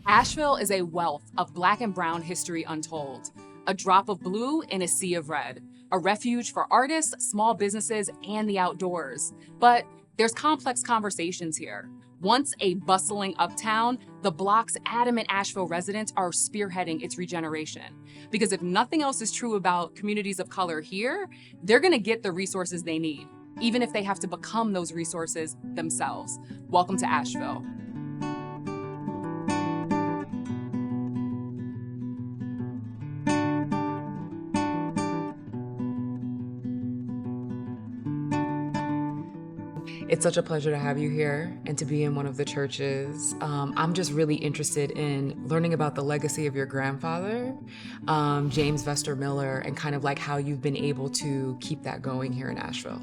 Asheville is a wealth of Black and brown history untold, a drop of blue in a sea of red, a refuge for artists, small businesses, and the outdoors. But there's complex conversations here. Once a bustling uptown, the block's adamant Asheville residents are spearheading its regeneration. Because if nothing else is true about communities of color here, they're gonna get the resources they need, even if they have to become those resources themselves. Welcome to Asheville. It's such a pleasure to have you here and to be in one of the churches. I'm just really interested in learning about the legacy of your grandfather, James Vester Miller, and kind of like how you've been able to keep that going here in Asheville.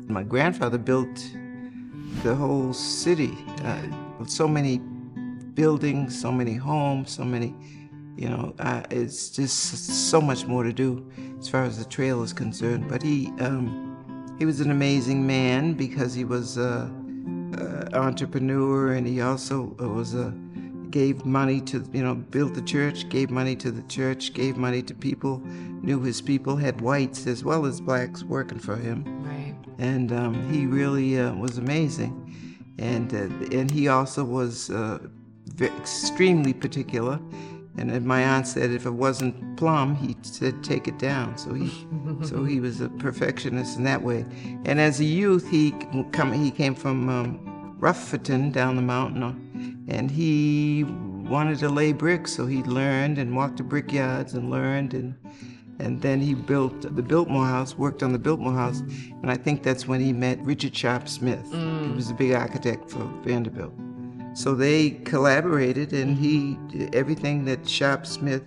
My grandfather built the whole city, with so many buildings, so many homes, so many, it's just so much more to do as far as the trail is concerned. But he was an amazing man because he was an entrepreneur, and he also gave money to, built the church, gave money to the church, gave money to people, knew his people, had whites as well as blacks working for him. Right. And he really was amazing. And he also was extremely particular. And then my aunt said if it wasn't plum, he said take it down. So he was a perfectionist in that way. And as a youth, he came from Rufferton down the mountain, and he wanted to lay bricks. So he learned and walked to brickyards and learned, and then he built the Biltmore House, worked on the Biltmore House, and I think that's when he met Richard Sharp Smith. He was a big architect for Vanderbilt. So they collaborated, and everything that Sharp Smith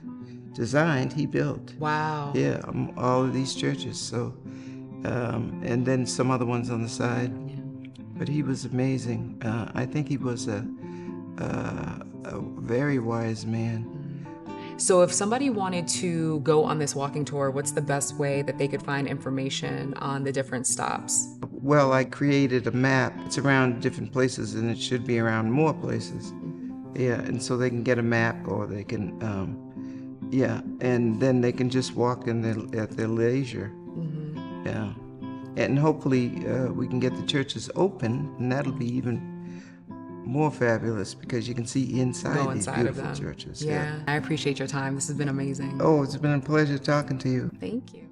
designed, he built. Wow. Yeah, all of these churches. So, and then some other ones on the side. Yeah. But he was amazing. I think he was a very wise man. So if somebody wanted to go on this walking tour, what's the best way that they could find information on the different stops? Well, I created a map. It's around different places, and it should be around more places. Yeah, and so they can get a map, or they can, and then they can just walk at their leisure. Mm-hmm. Yeah, and hopefully we can get the churches open, and that'll be even more fabulous because you can see inside these beautiful churches. Yeah, I appreciate your time. This has been amazing. Oh, it's been a pleasure talking to you. Thank you.